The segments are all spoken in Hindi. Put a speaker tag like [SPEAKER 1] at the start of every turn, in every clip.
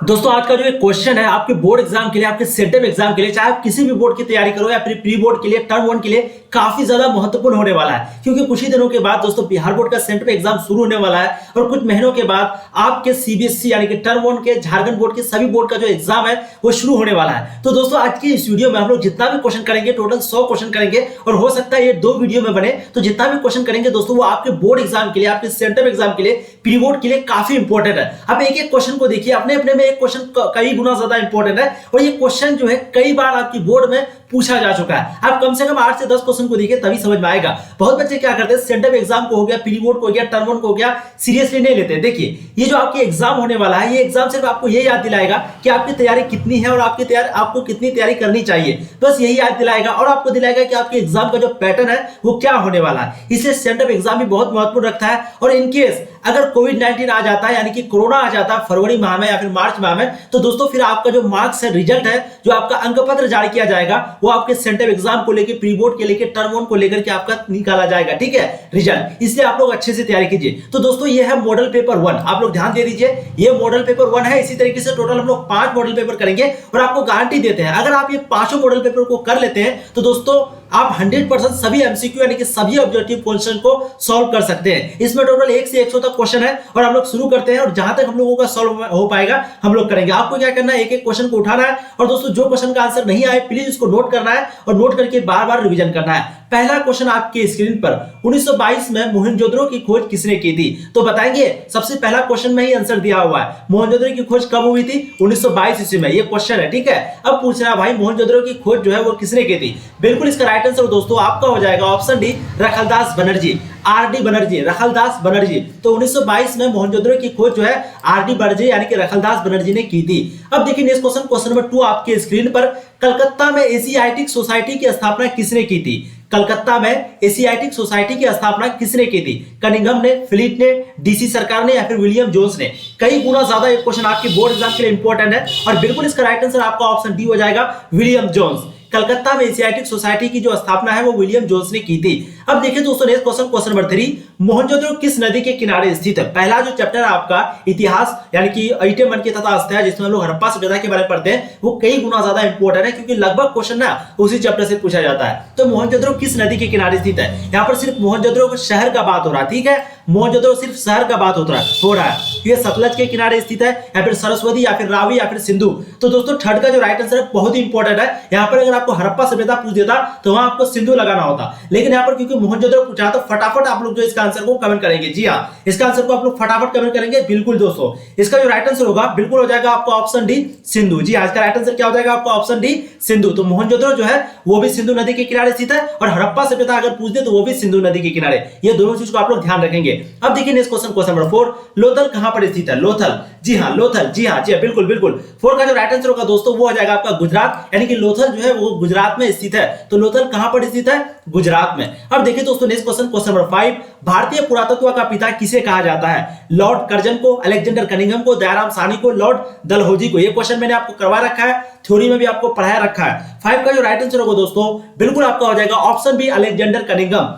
[SPEAKER 1] दोस्तों आज का जो एक क्वेश्चन है आपके बोर्ड एग्जाम के लिए, आपके सेंटम एग्जाम के लिए, चाहे आप किसी भी बोर्ड की तैयारी करो या फिर प्री बोर्ड के लिए, टर्म वन के लिए काफी ज्यादा महत्वपूर्ण होने वाला है। क्योंकि कुछ ही दिनों के बाद दोस्तों बिहार बोर्ड का सेंटम एग्जाम शुरू होने वाला है और कुछ महीनों के बाद आपके सीबीएसई यानी कि टर्म वन के झारखंड बोर्ड के सभी बोर्ड का जो एग्जाम है वो शुरू होने वाला है। तो दोस्तों आज की इस वीडियो में हम लोग जितना भी क्वेश्चन करेंगे, टोटल 100 क्वेश्चन करेंगे और हो सकता है ये 2 वीडियो में बने। तो जितना भी क्वेश्चन करेंगे दोस्तों वो आपके बोर्ड एग्जाम के लिए, आपके सेंटम एग्जाम के लिए, प्री बोर्ड के लिए काफी इंपॉर्टेंट है। अब एक एक क्वेश्चन को देखिए, अपने अपने में एक क्वेश्चन कई गुना ज्यादा इंपॉर्टेंट है और ये क्वेश्चन जो है कई बार आपकी बोर्ड में पूछा जा चुका है। आप कम से कम 8 से 10 क्वेश्चन को देखिए तभी समझ में आएगा। बहुत बच्चे क्या करते हैं, सेंटम एग्जाम को हो गया, प्री बोर्ड को हो गया, टर्म वन को हो गया, सीरियसली नहीं लेते। देखिए ये जो आपकी एग्जाम होने वाला है, ये एग्जाम सिर्फ आपको ये याद दिलाएगा कि आपकी तैयारी कितनी है और आपको कितनी तैयारी करनी चाहिए, बस यही याद दिलाएगा और आपको दिलाएगा कि आपके एग्जाम का जो पैटर्न है वो क्या होने वाला है। इसलिए सेंटम एग्जाम भी बहुत महत्वपूर्ण रखता है। और इनकेस अगर कोविड-19 आ जाता है यानी कि कोरोना आ जाता है फरवरी माह में या फिर मार्च माह में, तो दोस्तों फिर आपका जो मार्क्स है, रिजल्ट है, जो आपका अंक पत्र जारी किया जाएगा वो आपके सेंटम एग्जाम को लेकर, प्री बोर्ड के लेकर, टर्म वन को लेकर के आपका निकाला जाएगा। ठीक है, रिजल्ट। इसलिए आप लोग अच्छे से तैयारी कीजिए। तो दोस्तों ये है मॉडल पेपर 1, आप लोग ध्यान दे दीजिए, ये मॉडल पेपर 1 है। इसी तरीके से टोटल हम लोग 5 मॉडल पेपर करेंगे और आपको गारंटी देते हैं अगर आप ये 5 मॉडल पेपर को कर लेते हैं तो दोस्तों आप 100% सभी एमसीक्यू यानी कि सभी ऑब्जेक्टिव क्वेश्चन को सॉल्व कर सकते हैं। इसमें टोटल 1 से 100 तक क्वेश्चन है और हम लोग शुरू करते हैं और जहां तक हम लोगों का सॉल्व हो पाएगा हम लोग करेंगे। आपको क्या करना है, एक एक क्वेश्चन को उठाना है और दोस्तों जो क्वेश्चन का आंसर नहीं आए प्लीज उसको नोट करना है और नोट करके बार बार रिवीजन करना है। पहला क्वेश्चन आपके स्क्रीन पर, 1922 में मोहनजोदड़ो की खोज किसने की थी? तो बताएंगे, सबसे पहला क्वेश्चन में ही आंसर दिया हुआ है। मोहनजोदड़ो की खोज कब हुई थी? 1922 ईस्वी में, ये क्वेश्चन है। ठीक है, अब पूछ रहा है भाई मोहनजोदड़ो की खोज जो है वो किसने की थी? बिल्कुल इसका राइट आंसर दोस्तों आपका हो जाएगा option D, Rakhaldas Banerjee, R D. Banerjee, Rakhaldas Banerjee. तो 1922 में मोहनजोदड़ो की खोज जो है आर.डी. बनर्जी यानी कि रखलदास बनर्जी ने की थी। अब देखिए नेक्स्ट क्वेश्चन, क्वेश्चन नंबर 2 आपके स्क्रीन पर, कलकत्ता में एशियाटिक सोसाइटी की स्थापना किसने की थी? कलकत्ता में एशियाटिक सोसाइटी की स्थापना किसने की थी? कनिंघम ने, फिलिप ने, डीसी सरकार ने या फिर विलियम जोन्स ने? कई गुना ज्यादा ये क्वेश्चन आपके बोर्ड एग्जाम के लिए इंपॉर्टेंट है और बिल्कुल इसका राइट आंसर आपका ऑप्शन डी हो जाएगा, विलियम जोन्स। कलकत्ता में एशियाटिक सोसाइटी की जो स्थापना है वो विलियम जोन्स ने की थी। अब देखिए दोस्तों next question, question number 3, Mohenjodaro किस नदी के किनारे स्थित है? पहला जो चैप्टर है आपका इतिहास यानी कि ऐटे मन के तथा अस्थया, जिसमें हम लोग हड़प्पा सभ्यता के बारे में पढ़ते हैं, वो कई गुना ज्यादा इंपॉर्टेंट है क्योंकि लगभग क्वेश्चन ना उसी चैप्टर से पूछा जाता है। तो मोहनजोदड़ो किस नदी के किनारे स्थित है? यहाँ पर सिर्फ मोहनजोदड़ो को शहर का बात हो रहा है। ठीक है, मोहनजोदड़ो सिर्फ शहर का बात हो रहा है। ये सतलज के किनारे स्थित है या फिर सरस्वती या फिर रावी या फिर सिंधु? तो दोस्तों थर्ड का जो राइट आंसर है बहुत ही इंपॉर्टेंट है। यहाँ पर अगर आपको हड़प्पा सभ्यता पूछ देता तो वहां आपको सिंधु लगाना होता, लेकिन यहाँ पर क्योंकि मोहनजोदड़ो पूछा तो फटाफट आप लोग जो इसका आंसर को कमेंट करेंगे। जी हाँ, इसका आंसर को आप लोग फटाफट कमेंट करेंगे। बिल्कुल दोस्तों इसका जो राइट आंसर होगा बिल्कुल हो जाएगा आपका ऑप्शन डी, सिंधु। जी हाँ, इसका राइट आंसर क्या हो जाएगा आपका ऑप्शन डी, सिंधु। तो मोहनजोदड़ो जो है वो भी सिंधु नदी के किनारे स्थित है और हड़प्पा सभ्यता अगर पूछ दे तो वो भी सिंधु नदी के किनारे। ये दोनों चीज को आप लोग ध्यान रखेंगे। अब देखिए next question, question number 4, Lothal कहां पर स्थित है? लोथल, जी हाँ लोथल, जी हाँ बिल्कुल बिल्कुल। 4 का जो राइट आंसर होगा दोस्तों वो हो जाएगा आपका गुजरात, यानी कि लोथल जो है वो गुजरात में स्थित है। तो लोथल कहां पर स्थित है? गुजरात में। अब देखिए दोस्तों नेक्स्ट क्वेश्चन, क्वेश्चन नंबर 5, भारतीय पुरातत्व का पिता किसे कहा जाता है? लॉर्ड कर्जन को, अलेक्जेंडर कनिंघम को, दयाराम साहनी को, लॉर्ड डलहौजी को? ये क्वेश्चन मैंने आपको करवा रखा है, थ्योरी में भी आपको पढ़ाया रखा है। 5 का जो राइट आंसर होगा दोस्तों बिल्कुल आपका हो जाएगा ऑप्शन बी, अलेक्जेंडर कनिंघम।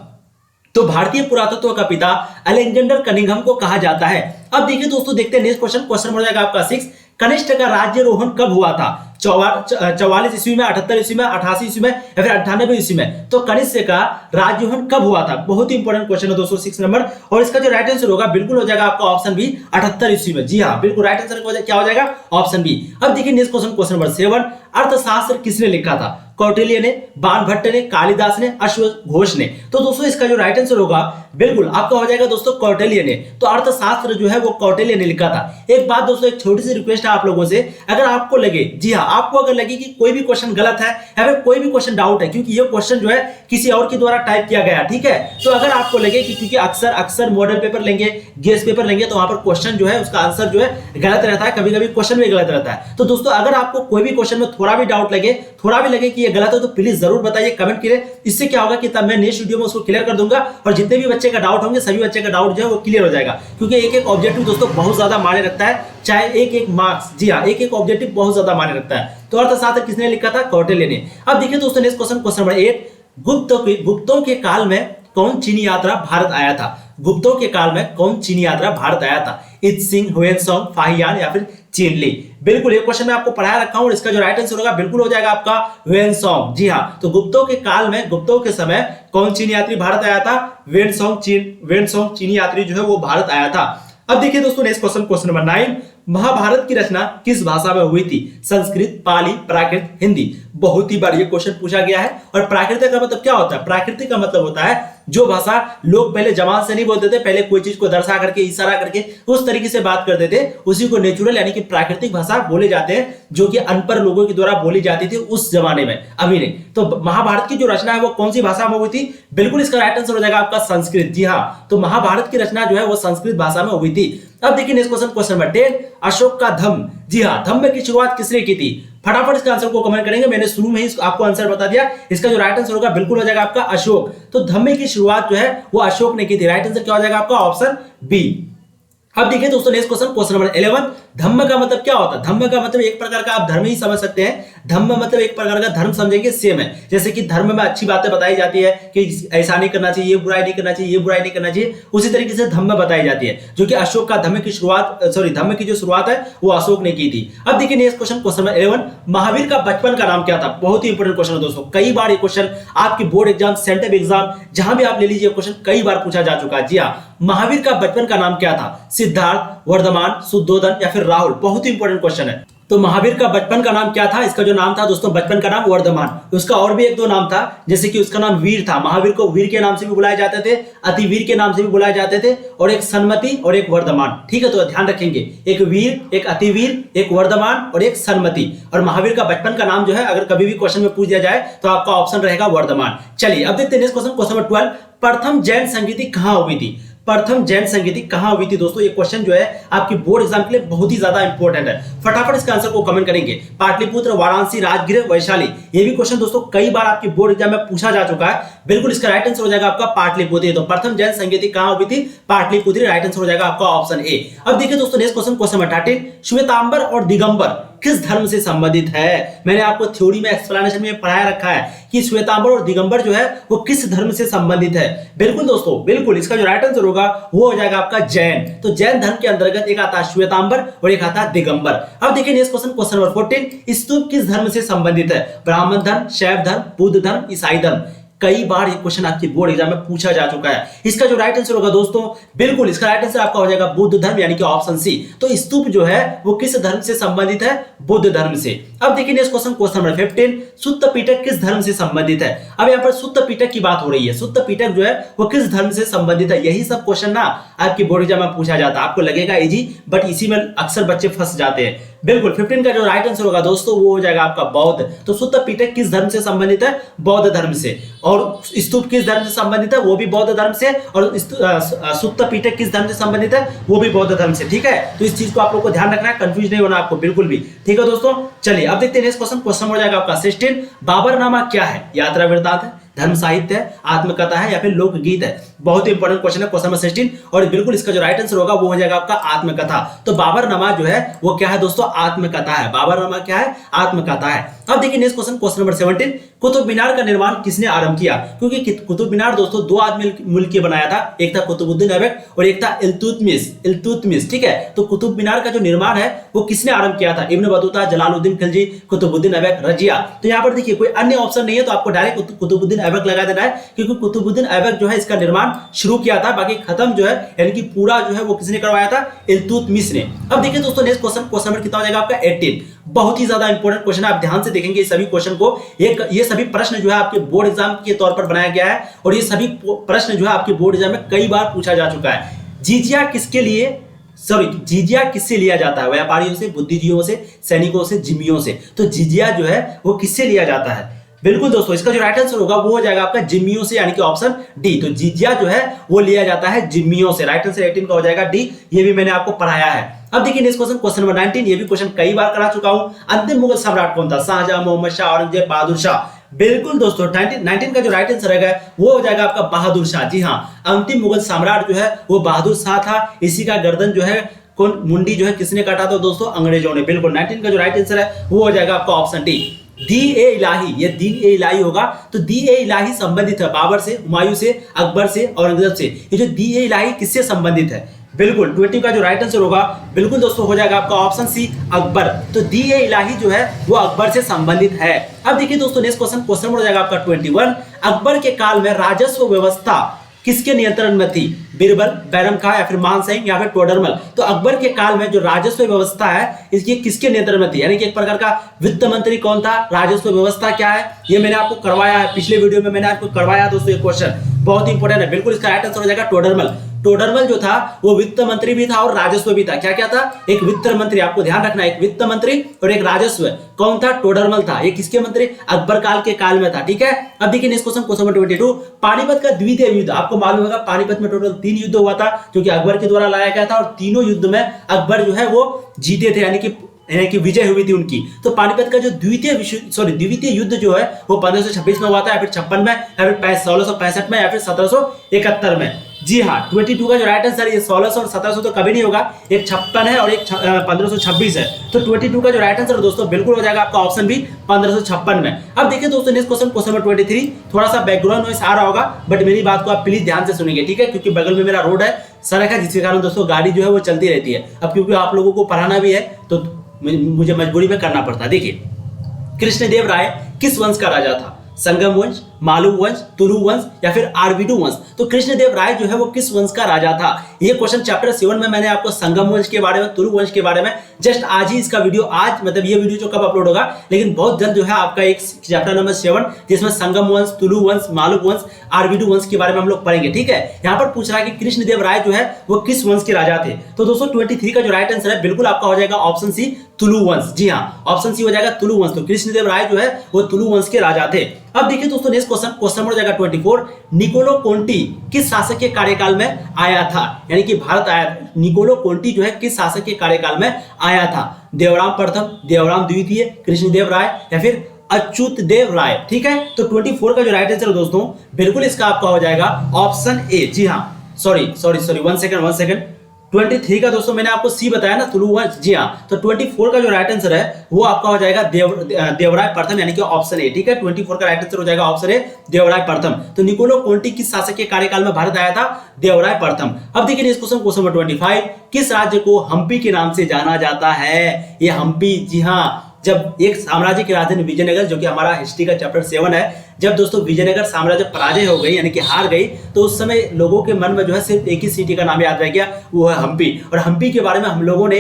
[SPEAKER 1] तो भारतीय पुरातत्व का पिता अलेक्जेंडर कनिंघम को कहा जाता है। अब देखिए दोस्तों देखते हैं नेक्स्ट क्वेश्चन, क्वेश्चन हो जाएगा आपका 6, कनिष्क का राज्यारोहण कब हुआ था? 44 ईस्वी में, 78 ईस्वी में, 88 ईस्वी में या फिर 98 ईस्वी में? तो कनिष्क का राज्यारोहण कब हुआ था? बहुत ही इंपॉर्टेंट क्वेश्चन है दोस्तों 6 नंबर और इसका जो राइट आंसर होगा बिल्कुल हो जाएगा आपका ऑप्शन बी, 78 ईस्वी में। जी हाँ बिल्कुल राइट आंसर क्या हो जाएगा? Option B. अब देखिए नेक्स्ट क्वेश्चन, क्वेश्चन नंबर 7, अर्थशास्त्र किसने लिखा था? कौटिल्य ने, बाणभट्ट ने, कालिदास ने, अश्वघोष ने? तो दोस्तों इसका जो राइट आंसर होगा बिल्कुल आपका हो जाएगा दोस्तों कौटिल्य ने। तो अर्थशास्त्र जो है वो कौटिल्य ने लिखा था। एक बात दोस्तों, एक छोटी सी रिक्वेस्ट है आप लोगों से, अगर आपको लगे, जी हाँ आपको अगर लगे कि कोई भी क्वेश्चन गलत है या फिर कोई भी क्वेश्चन डाउट है, क्योंकि ये क्वेश्चन जो है किसी और के द्वारा टाइप किया गया, ठीक है, तो अगर आपको लगे कि क्योंकि अक्सर मॉडल पेपर लेंगे, गेस पेपर लेंगे तो वहां पर क्वेश्चन जो है उसका आंसर जो है गलत रहता है, कभी कभी क्वेश्चन भी गलत रहता है। तो दोस्तों अगर आपको कोई भी क्वेश्चन में थोड़ा भी डाउट लगे, थोड़ा भी लगे कि ये गलत है, तो प्लीज जरूर बताइए कमेंट करिए। इससे क्या होगा कि तब मैं नेक्स्ट वीडियो में उसको क्लियर कर दूंगा और जितने भी बच्चे का डाउट होंगे सभी बच्चे का डाउट जो है वो क्लियर हो जाएगा। क्योंकि एक एक ऑब्जेक्टिव दोस्तों बहुत ज्यादा मायने रखता है, चाहे एक एक मार्क्स, जी हाँ एक एक ऑब्जेक्टिव बहुत ज्यादा मायने रखता है। तो अर्थशास्त्र किसने लिखा था? कौटिल्य ने। अब देखिए दोस्तों नेक्स्ट क्वेश्चन, क्वेश्चन नंबर 8, गुप्तों के काल में कौन चीनी यात्रा भारत आया था? गुप्तों के काल में कौन चीनी यात्रा भारत आया था? इत सिंह, ह्वेनसोंग, फाहियान या फिर चीनली। बिल्कुल ये क्वेश्चन मैं आपको पढ़ा रखा हूं और इसका जो राइट आंसर होगा बिल्कुल हो जाएगा आपका ह्वेनसोंग। जी हाँ, तो गुप्तों के काल में, गुप्तों के समय कौन चीनी यात्री भारत आया था? ह्वेनसोंग चीनी यात्री जो है वो भारत आया था। अब देखिए दोस्तों next question, question number 9, Mahabharata की रचना किस भाषा में हुई थी? संस्कृत, पाली, प्राकृत, हिंदी। बहुत ही बार ये क्वेश्चन पूछा गया है। और प्राकृतिक का मतलब क्या होता है? प्राकृतिक का मतलब होता है जो भाषा लोग पहले जबान से नहीं बोलते थे, पहले कोई चीज को दर्शा करके, इशारा करके उस तरीके से बात करते थे, उसी को नेचुरल यानी कि प्राकृतिक भाषा बोले जाते हैं, जो कि अनपढ़ लोगों के द्वारा बोली जाती थी उस जमाने में, अभी नहीं। तो महाभारत की जो रचना है वो कौन सी भाषा में हुई थी? बिल्कुल इसका राइट आंसर हो जाएगा आपका संस्कृत। जी हाँ, तो महाभारत की रचना जो है वो संस्कृत भाषा में हुई थी। अब देखिए next question, question number 10, Ashok का धम्म। जी हाँ, धम्म की शुरुआत किसने की थी? फटाफट इसका आंसर को कमेंट करेंगे। मैंने शुरू में ही आपको आंसर बता दिया। इसका जो राइट आंसर होगा बिल्कुल हो जाएगा आपका अशोक। तो धम्म की शुरुआत जो है वो अशोक ने की थी। राइट आंसर क्या हो जाएगा आपका? Option B. अब देखिए दोस्तों next question, question number 11, Dhamma का मतलब क्या होता है? धम्म का मतलब एक प्रकार का आप धर्म ही समझ सकते हैं। धम्म मतलब एक प्रकार का धर्म समझेंगे, सेम है। जैसे कि धर्म में अच्छी बातें बताई जाती है कि ऐसा नहीं करना चाहिए, ये बुराई नहीं करना चाहिए, ये बुराई नहीं करना चाहिए, उसी तरीके से धम्म बताई जाती है, जो कि अशोक का धम्म की शुरुआत, धम्म की जो शुरुआत है वो अशोक ने की थी। अब देखिए next question, question number 11, Mahavir का बचपन का नाम क्या था? बहुत ही इंपॉर्टेंट क्वेश्चन है दोस्तों। कई बार ये क्वेश्चन आपकी बोर्ड एग्जाम, सेंट्रल एग्जाम, जहां भी आप ले लीजिए क्वेश्चन कई बार पूछा जा चुका है। जी हाँ, महावीर का बचपन का नाम क्या था? सिद्धार्थ, वर्धमान, शुद्धोधन या फिर राहुल। बहुत ही इंपॉर्टेंट क्वेश्चन है। तो महावीर का बचपन का नाम क्या था? इसका जो नाम था दोस्तों, बचपन का नाम वर्धमान। उसका और भी एक दो नाम था, जैसे कि उसका नाम वीर था। महावीर को वीर के नाम से भी बुलाए जाते थे, अतिवीर के नाम से भी बुलाए जाते थे, और एक सन्मति और एक वर्धमान। ठीक है, तो ध्यान रखेंगे, एक वीर, एक अतिवीर, एक वर्धमान और एक सन्मति। और महावीर का बचपन का नाम जो है अगर कभी भी क्वेश्चन में पूछ दिया जाए तो आपका ऑप्शन रहेगा वर्धमान। चलिए अब देखते हैं नेक्स्ट क्वेश्चन, क्वेश्चन नंबर 12, प्रथम जैन संगीति कहां हुई थी? प्रथम जैन संगीति कहां हुई थी? दोस्तों ये क्वेश्चन जो है आपकी बोर्ड एग्जाम के लिए बहुत ही ज्यादा इंपॉर्टेंट है। फटाफट इसका आंसर को कमेंट करेंगे। पाटलिपुत्र, वाराणसी, राजगृह, वैशाली। ये भी क्वेश्चन दोस्तों कई बार आपकी बोर्ड एग्जाम में पूछा जा चुका है। बिल्कुल इसका राइट आंसर हो जाएगा आपका पाटलिपुत्र। तो प्रथम जैन संगीति कहां हुई थी? पाटलिपुत्र। राइट आंसर हो जाएगा आपका ऑप्शन ए। अब देखिए दोस्तों next question, question number 13, Shvetambar और दिगंबर किस धर्म से संबंधित है? मैंने आपको थ्योरी में, एक्सप्लेनेशन में पढ़ाया रखा है कि श्वेतांबर और दिगंबर जो है वो किस धर्म से संबंधित है। बिल्कुल दोस्तों, बिल्कुल इसका जो राइट आंसर होगा वो हो जाएगा आपका जैन। तो जैन धर्म के अंतर्गत एक आता है श्वेतांबर और एक आता है दिगंबर। अब देखिए नेक्स्ट क्वेश्चन, क्वेश्चन नंबर 14, स्तूप किस धर्म से संबंधित है? ब्राह्मण धर्म, शैव धर्म, बुद्ध धर्म, ईसाई धर्म। कई बार ये क्वेश्चन आपकी बोर्ड एग्जाम में पूछा जा चुका है। इसका जो राइट आंसर होगा दोस्तों, बिल्कुल इसका राइट आंसर आपका हो जाएगा बुद्ध धर्म, यानी कि ऑप्शन सी। तो स्तूप जो है वो किस धर्म से संबंधित है? बुद्ध धर्म से। अब देखिए नेक्स्ट क्वेश्चन, क्वेश्चन नंबर 15, सुत्त पिटक किस धर्म से संबंधित है? अब यहाँ पर सुत्त पिटक की बात हो रही है। सुत्त पिटक जो है वो किस धर्म से संबंधित है? यही सब क्वेश्चन ना आपकी बोर्ड एग्जाम में पूछा जाता है। आपको लगेगा इजी, बट इसी में अक्सर बच्चे फंस जाते हैं। बिल्कुल 15 का जो राइट आंसर होगा दोस्तों वो हो जाएगा आपका बौद्ध। तो सुत्त पिटक किस धर्म से संबंधित है? बौद्ध धर्म से। और स्तूप किस धर्म से संबंधित है? वो भी बौद्ध धर्म से। और सुत्त पिटक किस धर्म से संबंधित है? वो भी बौद्ध धर्म से। ठीक है, तो इस चीज को आप लोग को ध्यान रखना है, कंफ्यूज नहीं होना आपको बिल्कुल भी। ठीक है दोस्तों, चलिए अब देखते हैं नेक्स्ट क्वेश्चन, क्वेश्चन हो जाएगा आपका 16, बाबरनामा क्या है? यात्रा वृत्तांत है, धर्म साहित्य है, आत्मकथा है या फिर लोकगीत है? बहुत ही इंपॉर्टेंट क्वेश्चन है, क्वेश्चन नंबर 16। और बिल्कुल इसका जो राइट आंसर होगा वो हो जाएगा आपका आत्मकथा। तो बाबरनामा जो है वो क्या है दोस्तों? आत्मकथा है। बाबरनामा क्या है? आत्मकथा है। अब देखिए next question, question number 17, Qutub Minar का निर्माण किसने आरंभ किया? क्योंकि कुतुब मीनार दोस्तों दो आदमी मिलकर बनाया था, एक था कुतुबुद्दीन ऐबक और एक था इल्तुतमिश। ठीक है, तो कुतुब मीनार का जो निर्माण है वो किसने आरंभ किया था? इब्न बतूता, जलालुद्दीन खिलजी, कुतुबुद्दीन ऐबक, रजिया। तो यहाँ पर देखिए कोई अन्य ऑप्शन नहीं है, तो आपको डायरेक्ट कुतुबुद्दीन ऐबक लगा देना है, क्योंकि कुतुबुद्दीन ऐबक जो है इसका निर्माण शुरू किया था, बाकी खत्म जो है यानी कि पूरा जो है वो किसने करवाया था? इल्तुतमिश ने। अब देखिए दोस्तों नेक्स्ट क्वेश्चन, क्वेश्चन नंबर कितना हो जाएगा आपका? 18। बहुत ही ज्यादा इंपॉर्टेंट क्वेश्चन है, आप ध्यान से देखेंगे सभी क्वेश्चन को। ये सभी प्रश्न जो है आपके बोर्ड एग्जाम के तौर पर बनाया गया है, और ये सभी प्रश्न जो है आपके बोर्ड एग्जाम में कई बार पूछा जा चुका है। जिजिया किससे लिया जाता है? व्यापारियों से, बुद्धिजीवियों से, सैनिकों से, जिम्मियों से। तो जिजिया जो है वो किससे लिया जाता है? बिल्कुल दोस्तों, इसका जो राइट आंसर होगा वो हो जाएगा आपका जिम्मियों से, यानी कि ऑप्शन डी। तो जिजिया जो है वो लिया जाता है जिम्मियों से। राइट आंसर 18 का हो जाएगा डी। ये भी मैंने आपको पढ़ाया है। अब देखिए नेक्स्ट क्वेश्चन, क्वेश्चन नंबर 19। ये भी क्वेश्चन कई बार करा चुका हूं। अंतिम मुगल सम्राट कौन था? शाहजहां, मोहम्मद शाह, औरंगजेब, बहादुर शाह। बिल्कुल दोस्तों 19 का जो राइट आंसर रहेगा वो हो जाएगा आपका बहादुर शाह। जी हाँ, अंतिम मुगल सम्राट जो है वो बहादुर शाह था। इसी का गर्दन जो है मुंडी जो है किसने काटा था दोस्तों? अंग्रेजों ने। बिल्कुल 19 का जो राइट आंसर है वो हो जाएगा आपका ऑप्शन डी, दी-ए-इलाही। ये दी-ए-इलाही होगा। तो दी-ए-इलाही संबंधित है बाबर से, हुमायूं से, अकबर से, औरंगजेब से। ये जो दी-ए-इलाही किससे संबंधित है? बिल्कुल 20 का जो राइट आंसर होगा बिल्कुल दोस्तों हो जाएगा आपका ऑप्शन सी अकबर। तो दी-ए-इलाही जो है वो अकबर से संबंधित है। अब देखिए दोस्तों नेक्स्ट क्वेश्चन हो जाएगा आपका 21। अकबर के काल में राजस्व व्यवस्था किसके नियंत्रण में थी? बीरबल, बैरम खां या फिर मानसिंह या फिर टोडरमल। तो अकबर के काल में जो राजस्व व्यवस्था है इसकी किसके नियंत्रण में थी? यानी कि एक प्रकार का वित्त मंत्री कौन था, राजस्व व्यवस्था क्या है, ये मैंने आपको करवाया है पिछले वीडियो में, मैंने आपको करवाया दोस्तों ये क्वेश्चन बहुत इंपॉर्टेंट है। बिल्कुल इसका राइट आंसर हो जाएगा टोडरमल। टोडरमल जो था वो वित्त मंत्री भी था और राजस्व भी था। क्या क्या था? एक वित्त मंत्री, आपको ध्यान रखना, एक वित्त मंत्री और एक राजस्व। कौन था? टोडरमल था। ये किसके मंत्री? अकबर काल के काल में था। ठीक है, अब देखिए नेक्स्ट क्वेश्चन नंबर 22। पानीपत का द्वितीय युद्ध, आपको मालूम होगा पानीपत में टोटल 3 युद्ध हुआ था जो कि अकबर के द्वारा लाया गया था और तीनों युद्ध में अकबर जो है वो जीते थे, यानी कि विजय हुई थी उनकी। तो पानीपत का जो द्वितीय युद्ध जो है वो 1526 में हुआ था या फिर 56 में या फिर 1665 में या फिर 1771 में। जी हाँ, 22 का जो राइट आंसर ये 1600 और 1700 तो कभी नहीं होगा, एक 56 है और एक 1526 है। तो 22 का जो राइट आंसर दोस्तों बिल्कुल हो जाएगा आपका ऑप्शन बी 1556 में। अब देखिए दोस्तों नेक्स्ट क्वेश्चन नंबर 23। थोड़ा सा बैकग्राउंड नॉइस आ रहा होगा बट मेरी बात को आप प्लीज ध्यान से सुनेंगे, ठीक है, क्योंकि बगल में मेरा रोड है, सड़क है, जिसके कारण दोस्तों गाड़ी जो है वो चलती रहती है। अब क्योंकि आप लोगों को पढ़ाना भी है तो मुझे मजबूरी में करना पड़ता है। देखिए कृष्णदेव राय किस वंश का राजा था? संगम वंश, मालू वंश, तुलु वंश या फिर आरवीडू वंश। तो कृष्णदेव राय जो है वो किस वंश का राजा था? ये क्वेश्चन चैप्टर 7 में मैंने आपको संगम वंश के बारे में, तुलु वंश के बारे में जस्ट आज ही इसका वीडियो, आज मतलब ये वीडियो जो कब अपलोड होगा लेकिन बहुत जल्द जो है आपका एक चैप्टर नंबर 7 जिसमें संगम वंश, तुलु वंश, मालू वंश, आरवीडू वंश के बारे में हम लोग पढ़ेंगे। ठीक है, यहाँ पर पूछ रहा है कि कृष्णदेव राय जो है वो किस वंश के राजा थे? तो दोस्तों 23 का जो राइट आंसर है बिल्कुल आपका हो जाएगा ऑप्शन सी तुलु वंश। जी हाँ, ऑप्शन सी हो जाएगा तुलु वंश। तो कृष्णदेव राय जो है वो तुलु वंश के राजा थे। अब देखिए दोस्तों नेक्स्ट क्वेश्चन हो जाएगा 24। निकोलो कोंटी किस शासक के कार्यकाल में आया था? यानी कि भारत आया, निकोलो कोंटी जो है किस शासक के कार्यकाल में आया था? देवराम प्रथम, देवराम द्वितीय, कृष्णदेव राय या फिर अच्युत देव राय। ठीक है, तो 24 का जो राइट आंसर दोस्तों बिल्कुल इसका आपका हो जाएगा ऑप्शन ए। जी हाँ, सॉरी 1 सेकंड 23 का दोस्तों मैंने आपको सी बताया ना, तुलु वंश। जी हाँ, तो 24 का जो राइट आंसर है वो आपका हो जाएगा देवराय प्रथम, यानी कि ऑप्शन ए। ठीक है, 24 का राइट आंसर हो जाएगा ऑप्शन ए देवराय प्रथम। तो निकोलो कोंटी किस शासक के कार्यकाल में भारत आया था? देवराय प्रथम। अब देखिए इस क्वेश्चन नंबर 25। किस राज्य को हम्पी के नाम से जाना जाता है? ये हम्पी, जी हाँ, जब एक साम्राज्य की राजधानी विजयनगर, जो कि हमारा हिस्ट्री का चैप्टर 7 है, जब दोस्तों विजयनगर साम्राज्य पराजय हो गई यानी कि हार गई, तो उस समय लोगों के मन में जो है सिर्फ एक ही सिटी का नाम याद रह गया, वो है हम्पी। और हम्पी के बारे में हम लोगों ने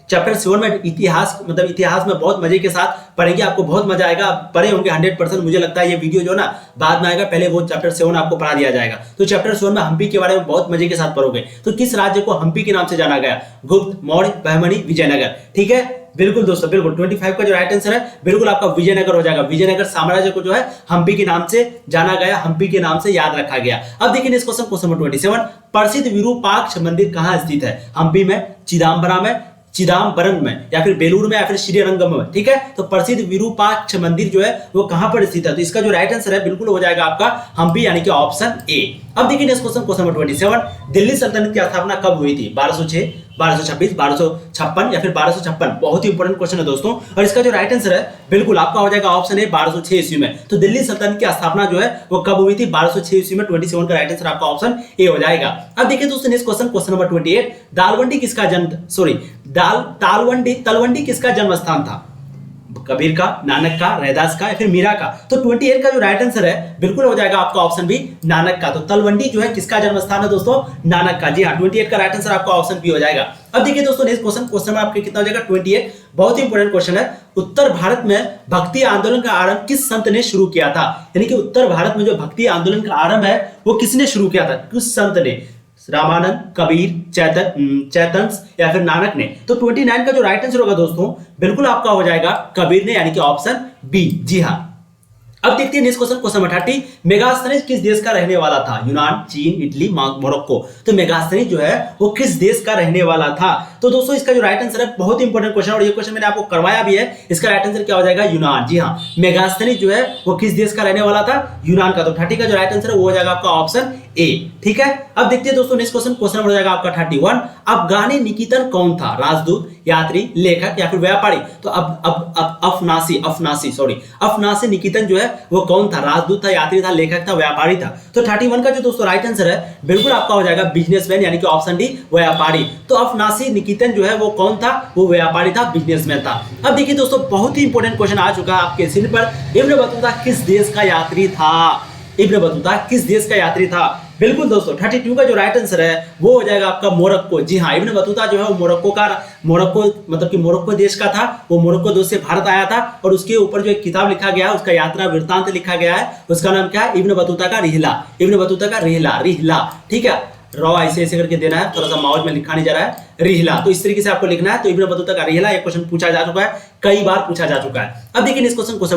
[SPEAKER 1] चैप्टर 7 में इतिहास में बहुत मजे के साथ पढ़ेंगे, आपको बहुत मजा आएगा, पढ़े होंगे 100%। मुझे लगता है ये वीडियो जो ना बाद में आएगा, पहले वो चैप्टर 7 आपको पढ़ा दिया जाएगा। तो चैप्टर 7 में हम्पी के बारे में बहुत मजे के साथ पढ़ोगे। तो किस राज्य को हम्पी के नाम से जाना गया? गुप्त, मौर्य, बहमनी, विजयनगर। ठीक है, बिल्कुल दोस्तों, बिल्कुल 25 का जो राइट आंसर है बिल्कुल आपका विजयनगर हो जाएगा। विजयनगर साम्राज्य को जो है हम्पी के नाम से जाना गया, हम्पी के नाम से याद रखा गया। अब देखिए नेक्स्ट क्वेश्चन नंबर 27। प्रसिद्ध विरूपाक्ष मंदिर कहां स्थित है? हम्पी में, चिदम्बरम में या फिर बेलूर में या फिर श्रीरंगम में। ठीक है, तो प्रसिद्ध विरूपाक्ष मंदिर जो है वो कहां पर स्थित है? तो इसका जो राइट आंसर है बिल्कुल हो जाएगा आपका हम्पी, यानी कि ऑप्शन ए। अब देखिए नेक्स्ट क्वेश्चन नंबर 27। दिल्ली सल्तनत की स्थापना कब हुई थी? 1206, 1226, 1256 या फिर 1256? बहुत ही इंपॉर्टेंट क्वेश्चन है दोस्तों, और इसका जो राइट आंसर है बिल्कुल आपका हो जाएगा ऑप्शन ए 1206 ईस्वी में। तो दिल्ली सल्तनत की स्थापना जो है वो कब हुई थी? 1206 ईस्वी में। 27 का राइट आंसर आपका ऑप्शन ए हो जाएगा। अब देखिए दोस्तों नेक्स्ट क्वेश्चन नंबर 28। तलवंडी किसका जन्म स्थान था? कबीर का, नानक का, रैदास का या फिर मीरा का? तो 28 का जो राइट आंसर है बिल्कुल हो जाएगा आपका ऑप्शन बी नानक का। तो तलवंडी जो है किसका जन्म स्थान है दोस्तों? नानक का। जी हाँ, 28 का राइट आंसर आपका ऑप्शन बी हो जाएगा। अब देखिए दोस्तों नेक्स्ट क्वेश्चन में आपके कितना हो जाएगा? 28। बहुत ही इंपॉर्टेंट क्वेश्चन है। उत्तर भारत में भक्ति आंदोलन का आरंभ किस संत ने शुरू किया था? यानी कि उत्तर भारत में जो भक्ति आंदोलन का आरंभ है वो किसने शुरू किया था? किस संत ने? रामानंद, कबीर, चैतन्य या फिर नानक ने? तो 29 का जो राइट आंसर होगा दोस्तों बिल्कुल आपका हो जाएगा कबीर ने, यानी कि ऑप्शन बी। जी हाँ, अब देखते हैं नेक्स्ट क्वेश्चन नंबर 30। मेगास्थनीज किस देश का रहने वाला था? यूनान, चीन, इटली, मोरक्को? तो मेगास्थनीज जो है वो किस देश का रहने वाला था? तो दोस्तों इसका जो राइट आंसर है बहुत इंपॉर्टेंट क्वेश्चन, और ये क्वेश्चन मैंने आपको करवाया भी है। इसका राइट आंसर क्या हो जाएगा? यूनान। जी हाँ, मेगास्थनीज जो है वो किस देश का रहने वाला था? यूनान का। तो 30 का जो राइट आंसर है वो हो जाएगा आपका ऑप्शन ए। ठीक है, अब देखते हैं दोस्तों नेक्स्ट क्वेश्चन नंबर हो जाएगा आपका 31। अफगानी निकेतन कौन था? राजदूत, यात्री, लेखक या फिर व्यापारी? तो अब अफनासी निकेतन जो है वो कौन था? राजदूत था, यात्री था, लेखक था, व्यापारी था? तो 31 का जो दोस्तों राइट आंसर है बिल्कुल आपका हो जाएगा बिजनेसमैन, यानी कि ऑप्शन डी व्यापारी। तो अफनासी निकेतन जो है वो कौन था? वो व्यापारी था, बिजनेसमैन था। अब देखिए दोस्तों बहुत ही इंपॉर्टेंट क्वेश्चन आ चुका है आपके स्क्रीन पर। इब्न बतूता किस देश का यात्री था? इब्न बतूता किस देश का यात्री था? बिल्कुल दोस्तों 32 का जो राइट आंसर है वो हो जाएगा आपका मोरक्को। जी हाँ, इब्न बतूता जो है वो मोरक्को मतलब कि मोरक्को देश का था। वो मोरक्को देश से भारत आया था और उसके ऊपर जो एक किताब लिखा गया है उसका यात्रा वृत्तांत लिखा गया है, उसका नाम क्या है? इब्न बतूता का रिहला। इब्न बतूता का रिहला। ठीक है, रॉ ऐसे करके देना है, थोड़ा सा माउज में लिखा नहीं जा रहा है, रिहला। तो इस तरीके से आपको लिखना है। तो इब्न बतूता का रिहला एक क्वेश्चन पूछा जा चुका है, कई बार पूछा जा चुका है। अब देखिए इस क्वेश्चन नंबर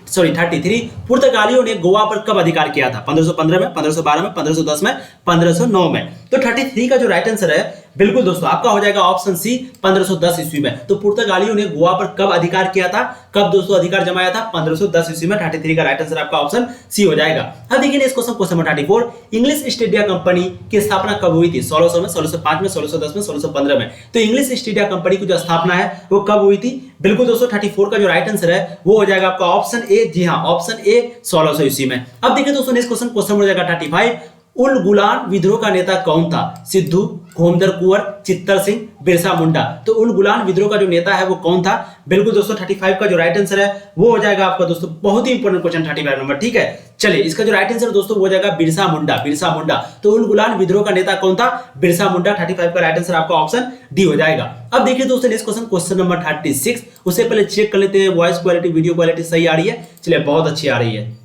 [SPEAKER 1] 33। पुर्तगालियों ने गोवा पर कब अधिकार किया था? 1515 में, 1512 में, 1510 में, 1509 में? तो 33 का जो राइट आंसर है बिल्कुल दोस्तों आपका हो जाएगा ऑप्शन सी 1510 ईस्वी में। तो पुर्तगालियों ने गोवा पर कब अधिकार किया था? कब दोस्तों अधिकार जमाया था? 1510 ईस्वी में। 33 का राइट आंसर आपका ऑप्शन सी हो जाएगा। अब देखिए इस question number 34। English east India company की स्थापना कब हुई थी? 1600 में, 1605 में, 1610 में, 1615 में? तो इंग्लिश ईस्ट इंडिया कंपनी की जो स्थापना है वो कब हुई थी? बिल्कुल दोस्तों 34 का जो राइट आंसर है वो हो जाएगा आपका ऑप्शन ए। जी हाँ, ऑप्शन ए 1600 ईस्वी में। अब देखिए दोस्तों नेक्स्ट क्वेश्चन हो जाएगा 35। उल गुलान विद्रोह का नेता कौन था? सिद्धू, घोमदर कुंवर, चित्तर सिंह, बिरसा मुंडा? तो उल गुलान विद्रोह का जो नेता है वो कौन था? बिल्कुल दोस्तों 35 का जो राइट आंसर है वो हो जाएगा आपका दोस्तों बहुत ही इंपॉर्टेंट क्वेश्चन 35 नंबर। ठीक है, चलिए इसका जो राइट आंसर दोस्तों वो हो जाएगा बिरसा मुंडा। तो उल गुलान विद्रोह का नेता कौन था? बिरसा मुंडा। 35 का राइट आंसर आपका ऑप्शन डी हो जाएगा। अब देखिए दोस्तों नेक्स्ट क्वेश्चन नंबर 36। उससे पहले चेक कर लेते हैं वॉइस क्वालिटी, वीडियो क्वालिटी सही आ रही है? चलिए बहुत अच्छी आ रही है।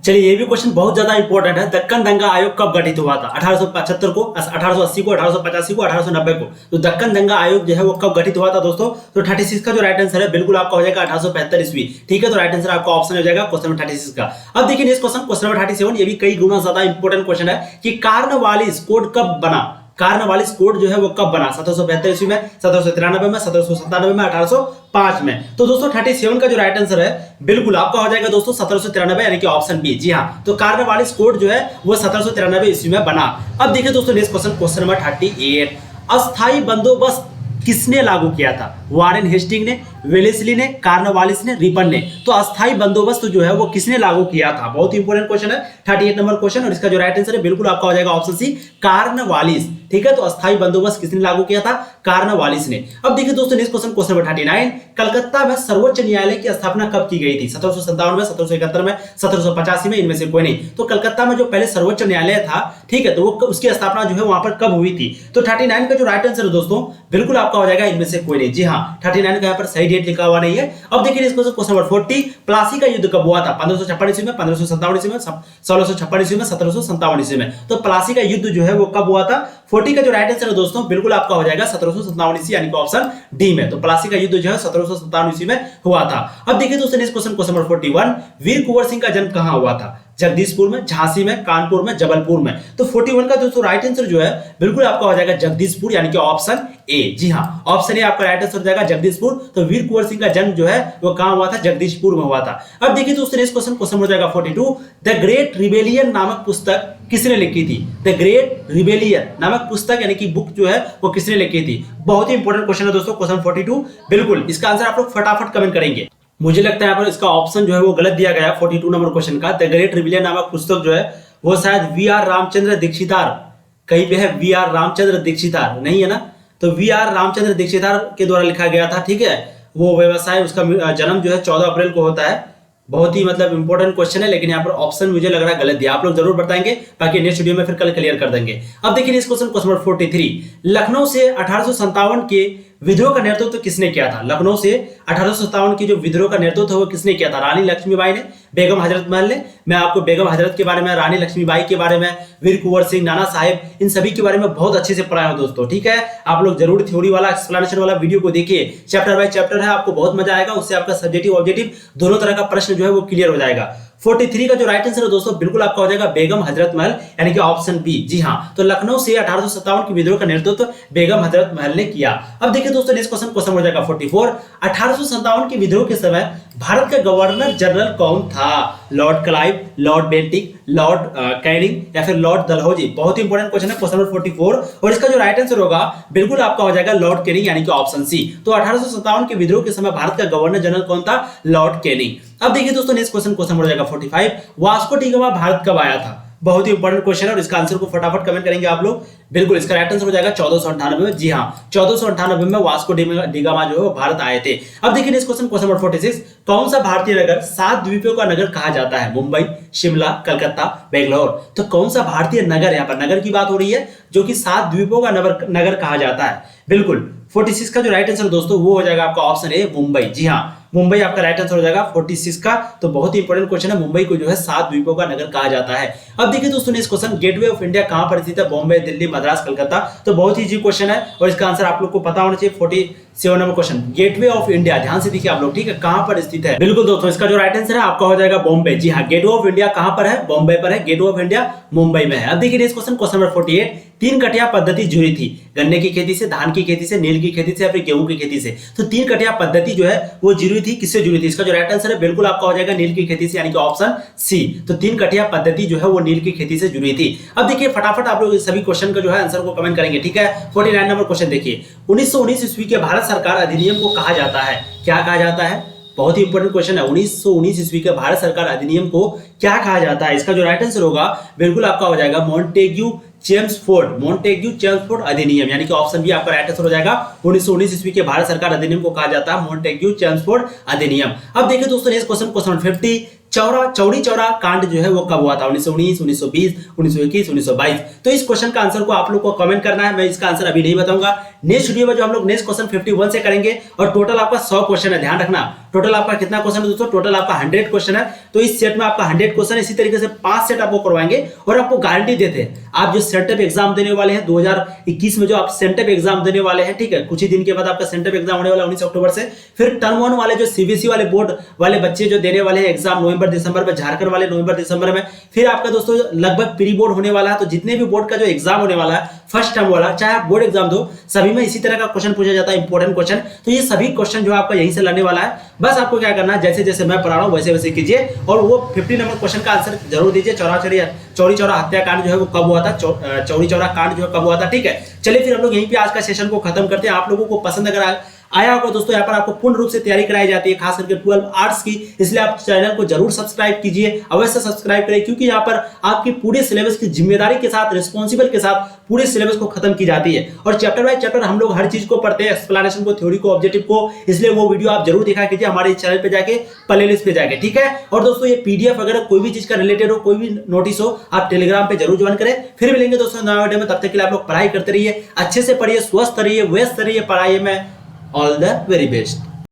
[SPEAKER 1] चलिए ये भी क्वेश्चन बहुत ज्यादा इंपॉर्टेंट है। दक्कन दंगा आयोग कब गठित हुआ था? 1875 को, 1880 को, 1885 को, 1890 को? तो दक्कन दंगा आयोग जो है वो कब गठित हुआ था दोस्तों? तो 36 का जो राइट आंसर है बिल्कुल आपका हो जाएगा 1875 ईस्वी। ठीक है, तो राइट आंसर आपका ऑप्शन हो जाएगा क्वेश्चन नंबर 36 का। अब देखिए नेक्स्ट क्वेश्चन नंबर 37। ये भी कई गुना ज्यादा इंपॉर्टेंट क्वेश्चन है कि कार्नवालिस कोड कब बना? कार्नवालिस कोड जो है वो कब बना? 1772 ईस्वी में, 1793 में, 1797 में, 1805 में? तो दोस्तों 37 का जो राइट आंसर है बिल्कुल आपका हो जाएगा दोस्तों 1793, यानी कि ऑप्शन बी। जी हाँ, तो कार्नवालिस कोड जो है वो 1793 ईस्वी में बना। अब देखिए दोस्तों नेक्स्ट क्वेश्चन नंबर 38। अस्थायी बंदोबस्त किसने लागू किया था? वारेन हेस्टिंग ने, वेलेस्ली ने, कार्नवालिस ने, रिपन ने? तो अस्थायी बंदोबस्त जो है वो किसने लागू किया था? बहुत इंपॉर्टेंट क्वेश्चन है, 38 नंबर क्वेश्चन। और इसका जो राइट आंसर है बिल्कुल आपका हो जाएगा ऑप्शन सी कार्नवालिस। ठीक है, तो अस्थायी बंदोबस्त किसने लागू किया था? कार्नवालिस ने। अब देखिए दोस्तों नेक्स्ट क्वेश्चन नंबर 39। कलकत्ता में सर्वोच्च न्यायालय की स्थापना कब की गई थी? 1757 में, 1771 में, 1785 में? इनमें से कोई नहीं। तो कलकत्ता में जो पहले सर्वोच्च न्यायालय था, ठीक है, तो वो उसकी स्थापना जो है वहां पर कब हुई थी? तो 39 का जो राइट आंसर है दोस्तों बिल्कुल आपका हो जाएगा इनमें से कोई नहीं। जी हाँ, 39 का यहाँ पर सही डेट लिखा हुआ नहीं है। अब देखिए इस क्वेश्चन नंबर 40। प्लासी का युद्ध कब हुआ था? 1556 ईस्वी में, 1557 ईस्वी में, 1656 ईस्वी में, 1757 ईस्वी में? तो प्लासी का युद्ध जो है वो कब हुआ था? 40 का जो राइट आंसर है दोस्तों बिल्कुल आपका हो जाएगा 1757 ईस्वी, यानी कि ऑप्शन डी में। तो प्लासी का युद्ध जो है 1757 ईस्वी में हुआ था। अब देखिए दोस्तों नेक्स्ट क्वेश्चन नंबर 41। वीर कुंवर सिंह का जन्म कहां हुआ था? जगदीशपुर में, झांसी में, कानपुर में, जबलपुर में? तो 41 का दोस्तों राइट आंसर जो है बिल्कुल आपका हो जाएगा जगदीशपुर, यानी कि ऑप्शन ए। जी हाँ, ऑप्शन ए आपका राइट आंसर हो जाएगा जगदीशपुर। तो वीर कुंवर सिंह का जन्म जो है वो कहां हुआ था? जगदीशपुर में हुआ था। अब देखिए दोस्तों नेक्स्ट क्वेश्चन हो जाएगा 42। द ग्रेट रिबेलियन नामक पुस्तक किसने लिखी थी? द ग्रेट रिबेलियन नामक पुस्तक यानी कि बुक जो है वो किसने लिखी थी? बहुत ही इंपॉर्टेंट क्वेश्चन है दोस्तों क्वेश्चन 42। बिल्कुल इसका आंसर आप लोग फटाफट कमेंट करेंगे। मुझे लगता है यहाँ पर इसका ऑप्शन जो है वो गलत दिया गया है 42 नंबर क्वेश्चन का। द ग्रेट रिबेलियन नामक पुस्तक जो है वो शायद वी आर रामचंद्र दीक्षितार, कहीं पे है वी आर रामचंद्र दीक्षितार, नहीं है ना? तो वी आर रामचंद्र दीक्षितार के द्वारा लिखा गया था। ठीक है, वो व्यवसाय, उसका जन्म जो है 14 अप्रैल को होता है। बहुत ही मतलब इंपॉर्टेंट क्वेश्चन है, लेकिन यहाँ पर ऑप्शन मुझे लग रहा है गलत दिया। आप लोग जरूर बताएंगे, बाकी नेक्स्ट वीडियो में फिर कल क्लियर कर देंगे। अब देखिए इस क्वेश्चन नंबर 43। लखनऊ से 1857 के विद्रोह का नेतृत्व किसने किया था? लखनऊ से 1857 की जो विद्रोह का नेतृत्व वो किसने किया था? रानी लक्ष्मीबाई ने, बेगम हजरत महल ने? मैं आपको बेगम हजरत के बारे में, रानी लक्ष्मीबाई के बारे में, वीर कुंवर सिंह, नाना साहेब, इन सभी के बारे में बहुत अच्छे से पढ़ाया हूं दोस्तों। ठीक है, आप लोग जरूर थ्योरी वाला, एक्सप्लेनेशन वाला वीडियो को देखिए, चैप्टर बाय चैप्टर है, आपको बहुत मजा आएगा। उससे आपका सब्जेक्टिव ऑब्जेक्टिव दोनों तरह का प्रश्न जो है वो क्लियर हो जाएगा। 43 का जो राइट आंसर है दोस्तों बिल्कुल आपका हो जाएगा बेगम हजरत महल, यानी कि ऑप्शन बी। जी हाँ, तो लखनऊ से 1857 की विद्रोह का नेतृत्व बेगम हजरत महल ने किया। अब देखिए दोस्तों नेक्स्ट क्वेश्चन हो जाएगा 44। 1857 की विद्रोह के समय भारत का गवर्नर जनरल कौन था? Lord Clive, Lord Bentinck, Lord Canning या फिर लॉर्ड डलहौजी? बहुत ही इंपॉर्टेंट क्वेश्चन है, क्वेश्चन नंबर 44। और इसका जो राइट आंसर होगा बिल्कुल आपका हो जाएगा लॉर्ड कैनिंग, यानी कि ऑप्शन सी। तो 1857 के विद्रोह के समय भारत का गवर्नर जनरल कौन था? Lord Canning. अब देखिए दोस्तों नेक्स्ट क्वेश्चन, क्वेश्चन नंबर हो जाएगा 45। वास्को डी गामा भारत कब आया था? बहुत ही इंपॉर्टेंट क्वेश्चन है और इसका आंसर को फटाफट कमेंट करेंगे आप लोग। बिल्कुल इसका राइट आंसर हो जाएगा 1498 में। जी हाँ, 1498 में वास्को डी गामा जो है वो भारत आए थे। अब देखिए नेक्स्ट क्वेश्चन, क्वेश्चन नंबर 46। कौन सा भारतीय नगर 7 द्वीपों का नगर कहा जाता है? मुंबई, शिमला, कलकत्ता, बेंगलोर? तो कौन सा भारतीय नगर, यहाँ पर नगर की बात हो रही है, जो कि 7 द्वीपों का नगर कहा जाता है? बिल्कुल 46 का जो राइट आंसर दोस्तों वो हो जाएगा आपका ऑप्शन ए, मुंबई। जी हाँ, मुंबई आपका राइट आंसर हो जाएगा 46 का। तो बहुत ही इंपॉर्टेंट क्वेश्चन है, मुंबई को जो है 7 द्वीपों का नगर कहा जाता है। अब देखिए दोस्तों next question, gateway of India कहां पर स्थित है? बॉम्बे, दिल्ली, मद्रास, कलकत्ता? तो बहुत ही इजी क्वेश्चन है और इसका आंसर आप लोग को पता होना चाहिए। 47 number question, gateway of India, ध्यान से देखिए आप लोग, ठीक है, कहां पर स्थित है? बिल्कुल दोस्तों इसका जो राइट आंसर है आपका हो जाएगा बॉम्बे। जी हाँ, गेटवे ऑफ इंडिया कहां पर है? बॉम्बे पर है। गेटवे ऑफ इंडिया मुंबई में है। अब देखिए नेक्स्ट क्वेश्चन, क्वेश्चन नंबर 48। 3 कटिया पद्धति जुड़ी थी, गन्ने की खेती से, धान की खेती से, नील की खेती से या फिर गेहूं की खेती से? तो 3 कटिया पद्धति जो है वो जुड़ी थी, किससे जुड़ी थी? इसका जो राइट आंसर है बिल्कुल आपका हो जाएगा नील की खेती से, यानी कि ऑप्शन सी। तो 3 कटिया पद्धति जो है वो नील की खेती से जुड़ी थी। अब देखिए फटाफट आप लोग सभी क्वेश्चन का जो है आंसर को कमेंट करेंगे, ठीक है। 49 नंबर क्वेश्चन देखिए, 1919 ईस्वी के भारत सरकार अधिनियम को कहा जाता है? क्या कहा जाता है? बहुत ही इंपॉर्टेंट क्वेश्चन है। 1919 ईस्वी के भारत सरकार अधिनियम को क्या कहा जाता है? इसका जो राइट आंसर होगा बिल्कुल आपका हो जाएगा मॉन्टेग्यू चेम्सफोर्ड अधिनियम, यानी कि ऑप्शन बी आपका राइट आंसर हो जाएगा। 1919 ईस्वी के भारत सरकार अधिनियम को कहा जाता है मॉन्टेग्यू चेम्सफोर्ड अधिनियम। अब देखिए दोस्तों next question, question 50। Chauri Chaura कांड जो है वो कब हुआ था? 1919, 1920, 1921, 1922? तो इस क्वेश्चन का आंसर को आप लोग को कमेंट करना है। मैं इसका आंसर अभी नहीं बताऊंगा, नेक्स्ट वीडियो में जो हम लोग नेक्स्ट क्वेश्चन 51 से करेंगे। और टोटल आपका 100 क्वेश्चन है, ध्यान रखना। टोटल आपका कितना क्वेश्चन है दोस्तों? टोटल आपका 100 क्वेश्चन है। तो इस सेट में आपका 100 क्वेश्चन, इसी तरीके से 5 सेट आपको करवाएंगे और आपको गारंटी देते हैं आप जो सेंटअप एग्जाम देने वाले हैं 2021 में, जो आप सेंटअप एग्जाम देने वाले हैं, ठीक है, कुछ ही दिन के बाद आपका सेंटअप एग्जाम होने वाला है 19 अक्टूबर से। फिर टर्म 1 वाले जो सीबीएसई वाले बोर्ड वाले बच्चे जो देने वाले हैं एग्जाम नवंबर दिसंबर में, झारखंड वाले नवंबर दिसंबर में। फिर आपका दोस्तों लगभग प्री बोर्ड होने वाला है। तो जितने भी बोर्ड का जो एग्जाम होने वाला है फर्स्ट टर्म वाला, चाहे आप बोर्ड एग्जाम दो, सभी में इसी तरह का क्वेश्चन पूछा जाता है, इंपॉर्टेंट क्वेश्चन। तो ये सभी क्वेश्चन जो आपका यहीं से लाने वाला है। बस आपको क्या करना है, जैसे जैसे मैं पढ़ा रहा हूं वैसे वैसे कीजिए और वो 50 नंबर क्वेश्चन का आंसर जरूर दीजिए। चौरी चौरा हत्याकांड जो है वो कब हुआ था? चौरी चौरा कांड जो है कब हुआ था? ठीक है, चलिए फिर हम लोग यहीं पे आज का सेशन को खत्म करते हैं। आप लोगों को पसंद अगर आया होगा दोस्तों, यहाँ पर आपको पूर्ण रूप से तैयारी कराई जाती है, खास करके 12 आर्ट्स की, इसलिए आप चैनल को जरूर सब्सक्राइब कीजिए, अवश्य सब्सक्राइब करें, क्योंकि यहाँ पर आपकी पूरे सिलेबस की जिम्मेदारी के साथ, रिस्पॉन्सिबल के साथ पूरे सिलेबस को खत्म की जाती है। और चैप्टर बाय चैप्टर हम लोग हर चीज को पढ़ते हैं, एक्सप्लेनेशन को, थ्योरी को, ऑब्जेक्टिव को, इसलिए वो वीडियो आप जरूर देखा कीजिए हमारे चैनल पे जाके, प्लेलिस्ट पे जाके, ठीक है। और दोस्तों ये पीडीएफ अगर कोई भी चीज का रिलेटेड हो, कोई भी नोटिस हो, आप टेलीग्राम पे जरूर ज्वाइन करें। फिर मिलेंगे दोस्तों नए वीडियो में, तब तक के लिए आप लोग पढ़ाई करते रहिए, अच्छे से पढ़िए, स्वस्थ रहिए, व्यस्त रहिए पढ़ाई में। All the very best.